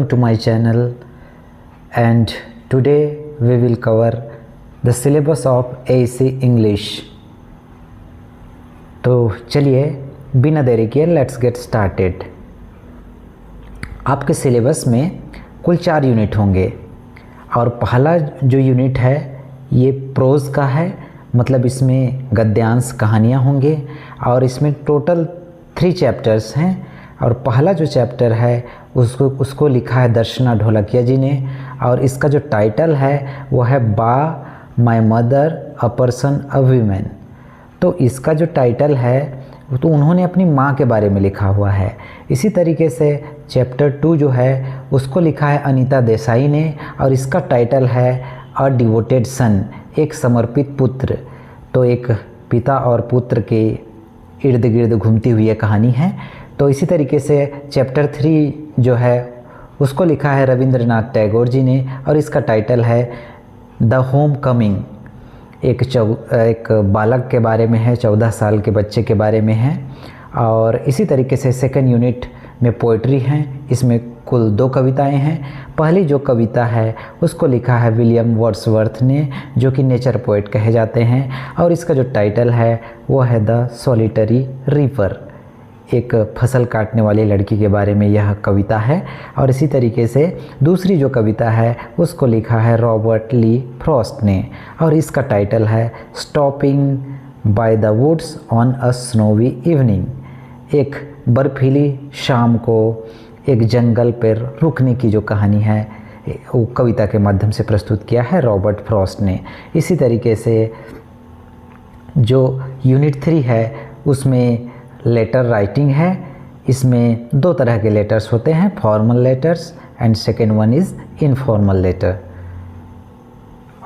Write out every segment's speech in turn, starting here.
to my channel, and today we will cover the syllabus of AEC English। तो चलिए बिना देरी किए लेट्स गेट स्टार्टेड। आपके सिलेबस में कुल 4 यूनिट होंगे और पहला जो यूनिट है ये प्रोज का है, मतलब इसमें गद्यांश कहानियाँ होंगे और इसमें टोटल 3 चैप्टर्स हैं। और पहला जो चैप्टर है उसको लिखा है दर्शना ढोलकिया जी ने, और इसका जो टाइटल है वो है बा my mother a person a women. तो इसका जो टाइटल है तो उन्होंने अपनी माँ के बारे में लिखा हुआ है। इसी तरीके से चैप्टर 2 जो है उसको लिखा है अनीता देसाई ने, और इसका टाइटल है अ डिवोटेड सन, एक समर्पित पुत्र। तो एक पिता और पुत्र के इर्द गिर्द घूमती हुई कहानी है। तो इसी तरीके से चैप्टर 3 जो है उसको लिखा है रविंद्रनाथ टैगोर जी ने, और इसका टाइटल है द होम कमिंग। एक बालक के बारे में है, 14 साल के बच्चे के बारे में है। और इसी तरीके से सेकंड यूनिट में पोइट्री हैं, इसमें कुल 2 कविताएं हैं। पहली जो कविता है उसको लिखा है विलियम वर्ड्सवर्थ ने, जो कि नेचर पोएट कहे जाते हैं, और इसका जो टाइटल है वो है द सॉलिटरी रीपर। एक फसल काटने वाली लड़की के बारे में यह कविता है। और इसी तरीके से दूसरी जो कविता है उसको लिखा है रॉबर्ट ली फ्रॉस्ट ने, और इसका टाइटल है stopping by the woods on a snowy evening. एक बर्फीली शाम को एक जंगल पर रुकने की जो कहानी है वो कविता के माध्यम से प्रस्तुत किया है रॉबर्ट फ्रॉस्ट ने। इसी तरीके से जो यूनिट 3 है उसमें लेटर राइटिंग है। इसमें 2 तरह के लेटर्स होते हैं, formal letters and second one is informal letter,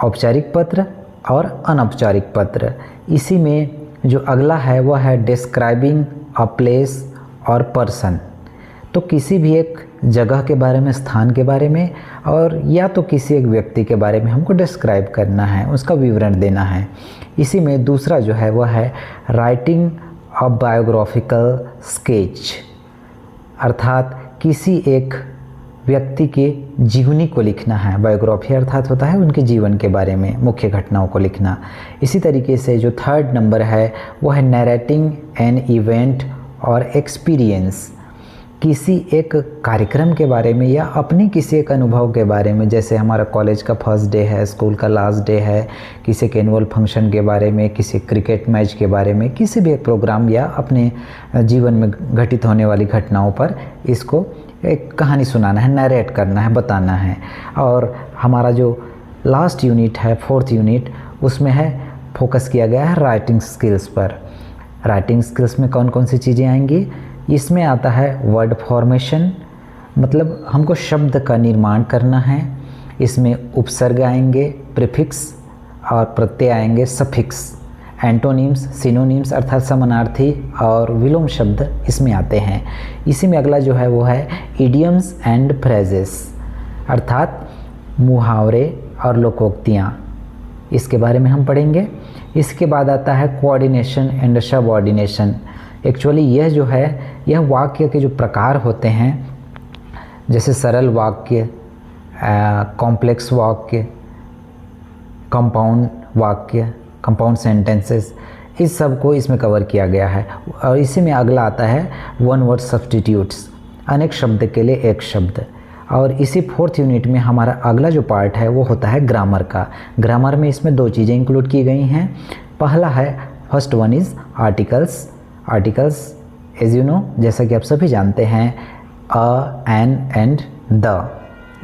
औपचारिक पत्र और अनौपचारिक पत्र। इसी में जो अगला है वह है डिस्क्राइबिंग अ प्लेस और पर्सन। तो किसी भी एक जगह के बारे में, स्थान के बारे में, और या तो किसी एक व्यक्ति के बारे में हमको डिस्क्राइब करना है, उसका विवरण देना है। इसी में दूसरा जो है वह है राइटिंग अ बायोग्राफिकल स्केच, अर्थात किसी एक व्यक्ति के जीवनी को लिखना है। बायोग्राफी अर्थात होता है उनके जीवन के बारे में, मुख्य घटनाओं को लिखना। इसी तरीके से जो 3rd नंबर है वो है नैरेटिंग एन इवेंट और एक्सपीरियंस, किसी एक कार्यक्रम के बारे में या अपने किसी एक अनुभव के बारे में। जैसे हमारा कॉलेज का फर्स्ट डे है, स्कूल का लास्ट डे है, किसी के एनुअल फंक्शन के बारे में, किसी क्रिकेट मैच के बारे में, किसी भी एक प्रोग्राम या अपने जीवन में घटित होने वाली घटनाओं पर इसको एक कहानी सुनाना है, नरेट करना है, बताना है। और हमारा जो लास्ट यूनिट है 4th यूनिट, उसमें है फोकस किया गया है राइटिंग स्किल्स पर। राइटिंग स्किल्स में कौन कौन सी चीज़ें आएंगी? इसमें आता है वर्ड फॉर्मेशन, मतलब हमको शब्द का निर्माण करना है। इसमें उपसर्ग आएंगे, प्रीफिक्स, और प्रत्यय आएंगे, सफिक्स। एंटोनिम्स, सिनोनिम्स अर्थात समानार्थी और विलोम शब्द इसमें आते हैं। इसी में अगला जो है वो है इडियम्स एंड फ्रेजेस, अर्थात मुहावरे और लोकोक्तियाँ, इसके बारे में हम पढ़ेंगे। इसके बाद आता है कोऑर्डिनेशन एंड सबऑर्डिनेशन। एक्चुअली यह जो है यह वाक्य के जो प्रकार होते हैं, जैसे सरल वाक्य, कॉम्प्लेक्स वाक्य, कंपाउंड वाक्य, कंपाउंड सेंटेंसेस, इस सब को इसमें कवर किया गया है। और इसी में अगला आता है 1 वर्ड सब्स्टिट्यूट्स, अनेक शब्द के लिए एक शब्द। और इसी 4th यूनिट में हमारा अगला जो पार्ट है वो होता है ग्रामर का। ग्रामर में इसमें 2 चीज़ें इंक्लूड की गई हैं। पहला है, first one is articles. Articles as you know, जैसा कि आप सभी जानते हैं, अ, एन एंड द।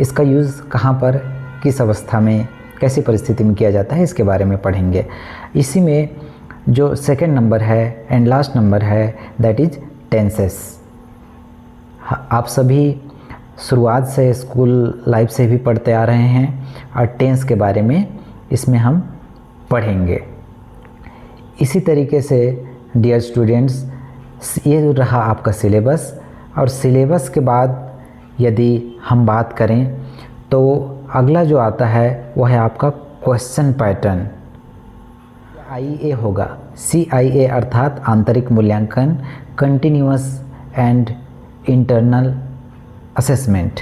इसका यूज़ कहाँ पर, किस अवस्था में, कैसी परिस्थिति में किया जाता है, इसके बारे में पढ़ेंगे। इसी में जो 2nd नंबर है एंड लास्ट नंबर है दैट इज टेंसेस। आप सभी शुरुआत से स्कूल लाइफ से भी पढ़ते आ रहे हैं, और टेंस के बारे में इसमें हम पढ़ेंगे। इसी तरीके से डियर स्टूडेंट्स, ये रहा आपका सिलेबस। और सिलेबस के बाद यदि हम बात करें तो अगला जो आता है वो है आपका क्वेश्चन पैटर्न। CIA होगा, CIA अर्थात आंतरिक मूल्यांकन, कंटिन्यूअस एंड इंटरनल असेसमेंट।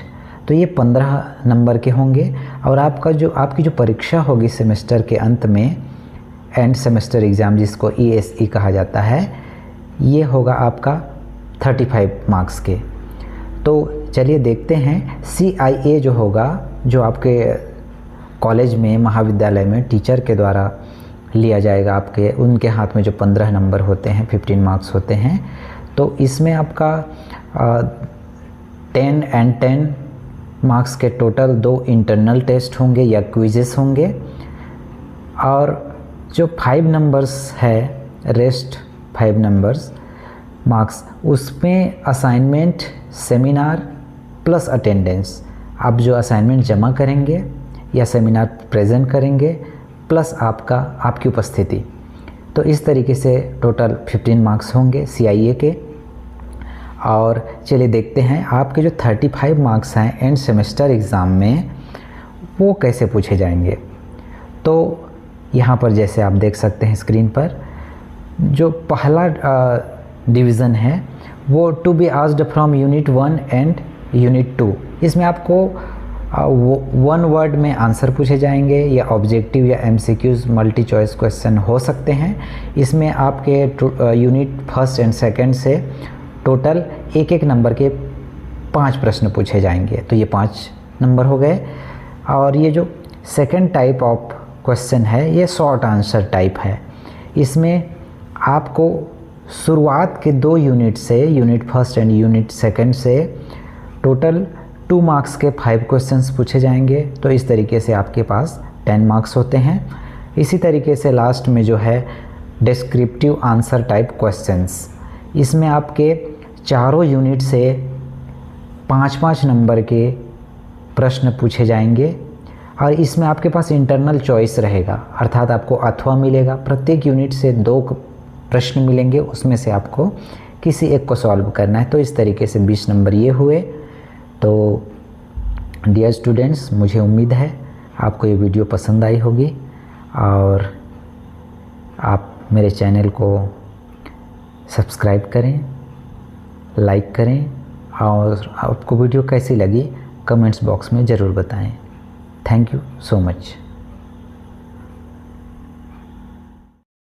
तो ये 15 नंबर के होंगे। और आपकी जो परीक्षा होगी सेमेस्टर के अंत में, एंड सेमेस्टर एग्ज़ाम जिसको ESE कहा जाता है, ये होगा आपका 35 मार्क्स के। तो चलिए देखते हैं CIA जो होगा, जो आपके कॉलेज में, महाविद्यालय में टीचर के द्वारा लिया जाएगा, आपके उनके हाथ में जो 15 नंबर होते हैं, 15 मार्क्स होते हैं। तो इसमें आपका 10 एंड 10 मार्क्स के टोटल 2 इंटरनल टेस्ट होंगे या क्विजेस होंगे, और जो 5 नंबर्स है, रेस्ट 5 नंबर्स मार्क्स, उसमें असाइनमेंट, सेमिनार प्लस अटेंडेंस। आप जो असाइनमेंट जमा करेंगे या सेमिनार प्रेजेंट करेंगे प्लस आपकी उपस्थिति, तो इस तरीके से टोटल 15 मार्क्स होंगे CIA के। और चलिए देखते हैं आपके जो 35 मार्क्स हैं एंड सेमेस्टर एग्ज़ाम में, वो कैसे पूछे जाएंगे। तो यहाँ पर जैसे आप देख सकते हैं स्क्रीन पर, जो पहला डिवीज़न है वो to be asked from unit 1 and unit 2। इसमें आपको 1 वर्ड में आंसर पूछे जाएंगे, या ऑब्जेक्टिव या MCQs मल्टी चॉइस क्वेश्चन हो सकते हैं। इसमें आपके यूनिट 1 एंड 2 से टोटल 1-1 नंबर के 5 प्रश्न पूछे जाएंगे। तो ये 5 नंबर हो गए। और ये जो सेकंड टाइप ऑफ क्वेश्चन है, ये शॉर्ट आंसर टाइप है। इसमें आपको शुरुआत के 2 यूनिट से, यूनिट 1 एंड यूनिट 2 से टोटल 2 मार्क्स के 5 क्वेश्चंस पूछे जाएंगे। तो इस तरीके से आपके पास 10 मार्क्स होते हैं। इसी तरीके से लास्ट में जो है डिस्क्रिप्टिव आंसर टाइप क्वेश्चंस, इसमें आपके चारों यूनिट से 5-5 नंबर के प्रश्न पूछे जाएंगे। और इसमें आपके पास इंटरनल चॉइस रहेगा, अर्थात आपको अथवा मिलेगा। प्रत्येक यूनिट से 2 प्रश्न मिलेंगे, उसमें से आपको किसी एक को सॉल्व करना है। तो इस तरीके से 20 नंबर ये हुए। तो डियर स्टूडेंट्स, मुझे उम्मीद है आपको ये वीडियो पसंद आई होगी, और आप मेरे चैनल को सब्सक्राइब करें, लाइक करें, और आपको वीडियो कैसी लगी कमेंट्स बॉक्स में ज़रूर बताएं। Thank you so much.